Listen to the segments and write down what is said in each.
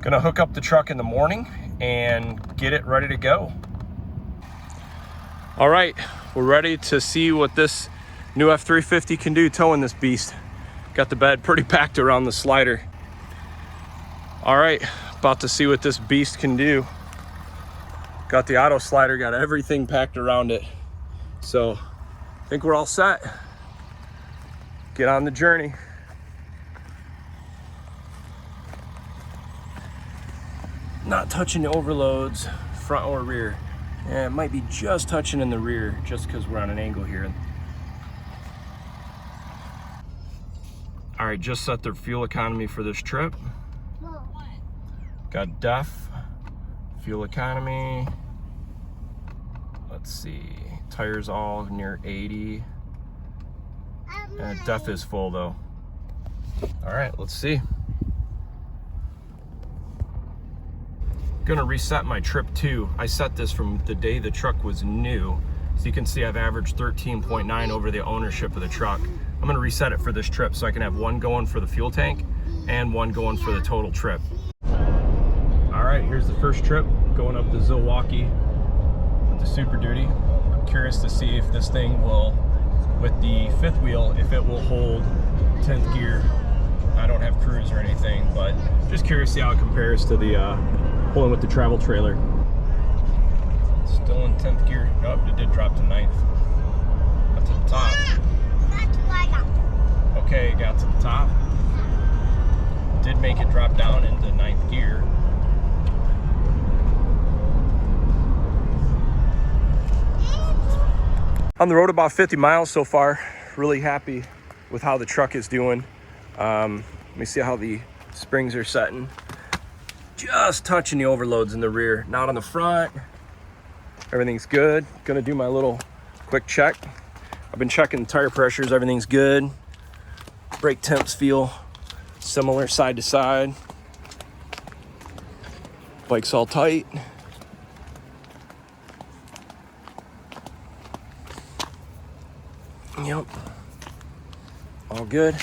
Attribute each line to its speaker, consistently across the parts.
Speaker 1: Gonna hook up the truck in the morning and get it ready to go. All right, we're ready to see what this new F350 can do towing this beast. Got the bed pretty packed around the slider. All right, about to see what this beast can do. Got the auto slider, got everything packed around it. So I think we're all set. Get on the journey. Not touching the overloads, front or rear. Yeah, it might be just touching in the rear just because we're on an angle here. All right, just set their fuel economy for this trip. Got DEF, fuel economy. Let's see, tires all near 80. DEF is full though. All right, let's see. Gonna reset my trip too. I set this from the day the truck was new. So you can see I've averaged 13.9 over the ownership of the truck. I'm gonna reset it for this trip so I can have one going for the fuel tank and one going for the total trip. All right, here's the first trip going up the Zilwaukee with the Super Duty. I'm curious to see if this thing will, with the fifth wheel, if it will hold 10th gear. I don't have cruise or anything, but just curious to see how it compares to the pulling with the travel trailer. Still in 10th gear. Nope, it did drop to 9th. Got to the top. Okay, got to the top. Did make it drop down into 9th gear. On the road about 50 miles so far. Really happy with how the truck is doing. Let me see how the springs are setting. Just touching the overloads in the rear, not on the front. Everything's good. Gonna do my little quick check. I've been checking tire pressures, everything's good. Brake temps feel similar side to side. Bike's all tight. Yep, all good.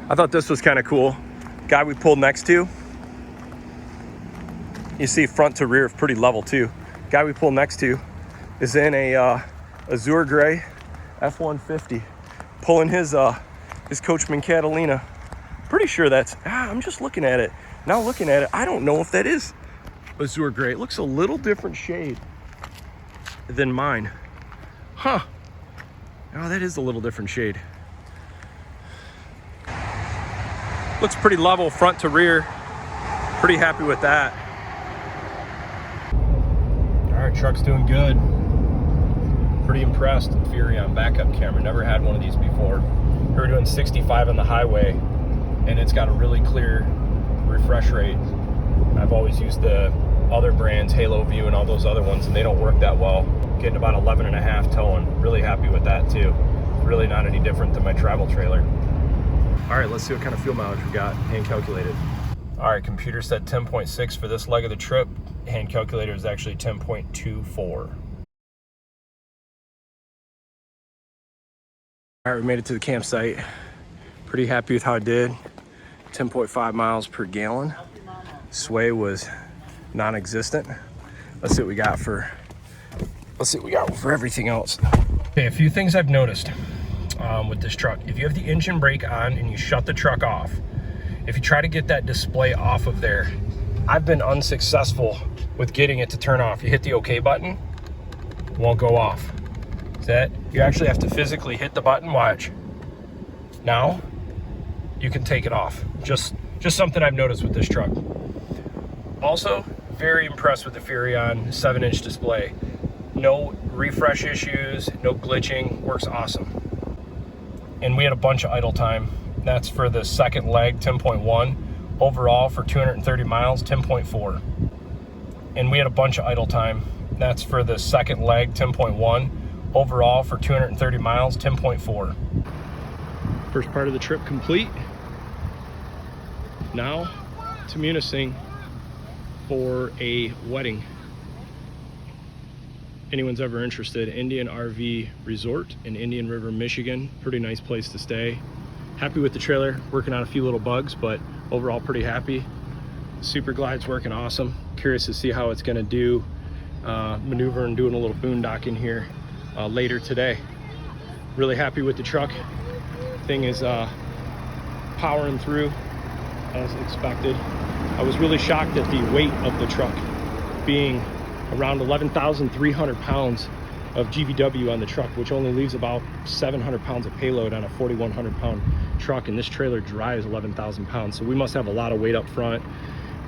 Speaker 1: I thought this was kind of cool. Guy we pulled next to, you see front to rear pretty level too. Guy we pulled next to is in a azure gray F-150, pulling his Coachman Catalina. Pretty sure that's, I'm just looking at it. Now looking at it, I don't know if that is azure gray. It looks a little different shade than mine. Huh. Oh, that is a little different shade. Looks pretty level front to rear. Pretty happy with that. All right, truck's doing good. Pretty impressed. Furion backup camera. Never had one of these before. We were doing 65 on the highway, and it's got a really clear refresh rate. I've always used the other brands, Halo View and all those other ones, and they don't work that well. Getting about 11.5 towing. Really happy with that too. Really not any different than my travel trailer. All right, let's see what kind of fuel mileage we got, hand calculated. All right, computer said 10.6 for this leg of the trip. Hand calculator is actually 10.24. All right, we made it to the campsite. Pretty happy with how it did. 10.5 miles per gallon. Sway was non-existent. Let's see what we got for everything else. Okay, a few things I've noticed. With this truck, if you have the engine brake on and you shut the truck off, if you try to get that display off of there, I've been unsuccessful with getting it to turn off. You hit the OK button, it won't go off. That you actually have to physically hit the button. Watch. Now you can take it off. Just something I've noticed with this truck. Also, very impressed with the Furion 7-inch display. No refresh issues, no glitching, works awesome. And we had a bunch of idle time. That's for the second leg, 10.1. Overall, for 230 miles, 10.4. And we had a bunch of idle time. That's for the second leg, 10.1. Overall, for 230 miles, 10.4. First part of the trip complete. Now to Munising for a wedding. anyone's ever interested, Indian RV Resort in Indian River, Michigan. Pretty nice place to stay. Happy with the trailer, working on a few little bugs, but overall pretty happy. Superglide's working awesome. Curious to see how it's gonna do maneuvering, doing a little boondocking here later today. Really happy with the truck. Thing is powering through as expected. I was really shocked at the weight of the truck being around 11,300 pounds of GVW on the truck, which only leaves about 700 pounds of payload on a 4,100 pound truck, and this trailer drives 11,000 pounds, so we must have a lot of weight up front.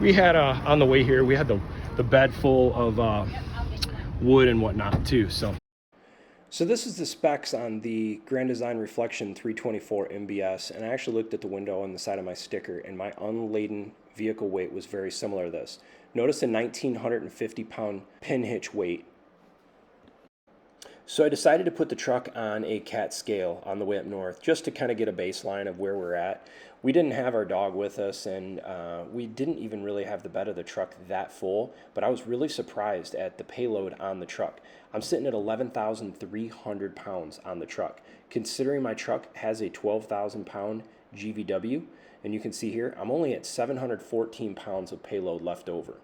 Speaker 1: We had on the way here, we had the bed full of wood and whatnot too. So this is the specs on the Grand Design Reflection 324 MBS, and I actually looked at the window on the side of my sticker, and my unladen vehicle weight was very similar to this. Notice a 1,950 pound pin hitch weight. So I decided to put the truck on a CAT scale on the way up north, just to kind of get a baseline of where we're at. We didn't have our dog with us, and we didn't even really have the bed of the truck that full, but I was really surprised at the payload on the truck. I'm sitting at 11,300 pounds on the truck. Considering my truck has a 12,000 pound GVW, and you can see here, I'm only at 714 pounds of payload left over.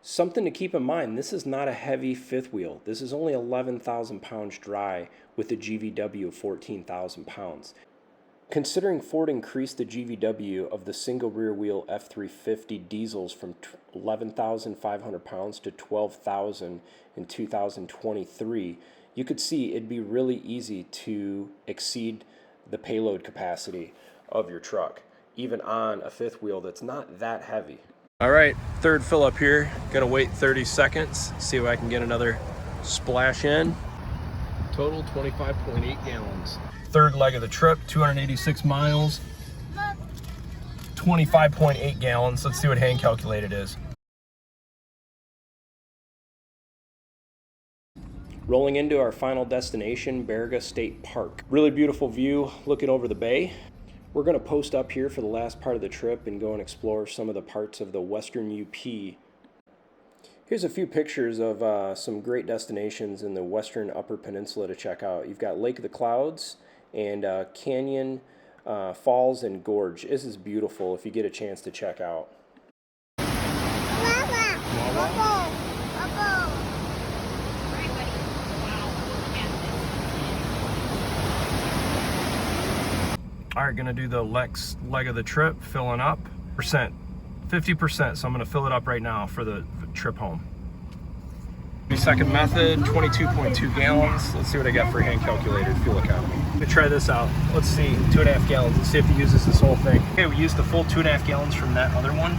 Speaker 1: Something to keep in mind, this is not a heavy fifth wheel. This is only 11,000 pounds dry with a GVW of 14,000 pounds. Considering Ford increased the GVW of the single rear wheel F350 diesels from 11,500 pounds to 12,000 in 2023, you could see it'd be really easy to exceed the payload capacity of your truck, even on a fifth wheel that's not that heavy. All right, third fill up here. Gonna wait 30 seconds, see if I can get another splash in. Total 25.8 gallons. Third leg of the trip, 286 miles, 25.8 gallons. Let's see what hand calculated is. Rolling into our final destination, Berga State Park. Really beautiful view looking over the bay. We're going to post up here for the last part of the trip and go and explore some of the parts of the western UP. Here's a few pictures of some great destinations in the western Upper Peninsula to check out. You've got Lake of the Clouds and Canyon, Falls, and Gorge. This is beautiful if you get a chance to check out. All right, gonna do the next leg of the trip, filling up. 50%, so I'm gonna fill it up right now for the trip home. Second method, 22.2 gallons. Let's see what I got for hand calculated fuel economy. Let me try this out. Let's see, 2.5 gallons. Let's see if it uses this whole thing. Okay, we used the full 2.5 gallons from that other one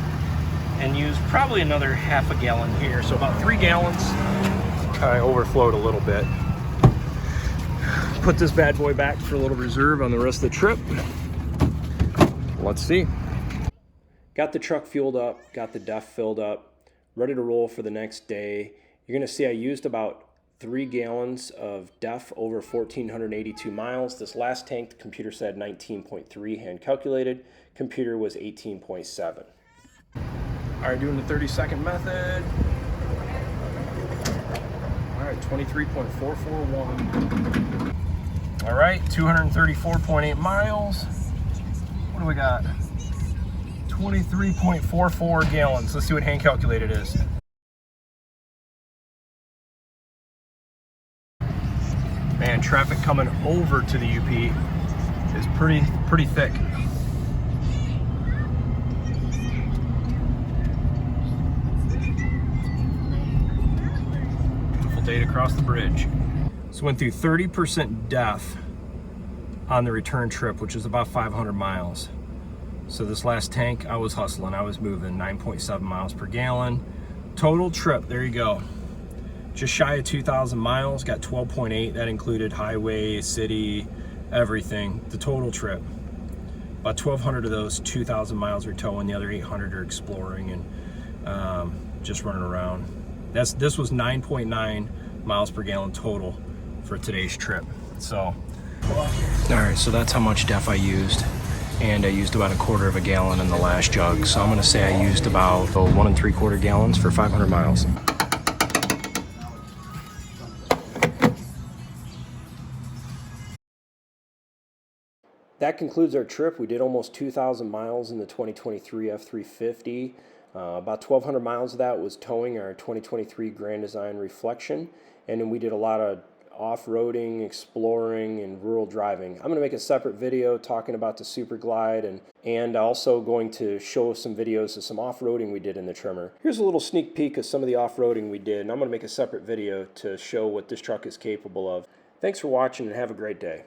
Speaker 1: and used probably another half a gallon here. So about 3 gallons. I overflowed a little bit. Put this bad boy back for a little reserve on the rest of the trip. Let's see. Got the truck fueled up, got the DEF filled up, ready to roll for the next day. You're gonna see I used about 3 gallons of DEF over 1,482 miles. This last tank, the computer said 19.3 hand calculated. Computer was 18.7. All right, doing the 30-second method. All right, 23.441. All right, 234.8 miles. What do we got? 23.44 gallons. Let's see what hand calculated is. Man, traffic coming over to the UP is pretty thick. Beautiful day to cross the bridge. So went through 30% DEF on the return trip, which is about 500 miles. So this last tank, I was hustling. I was moving 9.7 miles per gallon. Total trip, there you go. Just shy of 2,000 miles, got 12.8. That included highway, city, everything. The total trip. About 1,200 of those 2,000 miles are towing. The other 800 are exploring and just running around. This was 9.9 miles per gallon total for today's trip. So, all right, so that's how much DEF I used. And I used about 1/4 of a gallon in the last jug. So I'm gonna say I used about 1 3/4 gallons for 500 miles. That concludes our trip. We did almost 2,000 miles in the 2023 F350. About 1,200 miles of that was towing our 2023 Grand Design Reflection. And then we did a lot of off-roading, exploring, and rural driving. I'm going to make a separate video talking about the Superglide and also going to show some videos of some off-roading we did in the Trimmer. Here's a little sneak peek of some of the off-roading we did, and I'm going to make a separate video to show what this truck is capable of. Thanks for watching and have a great day.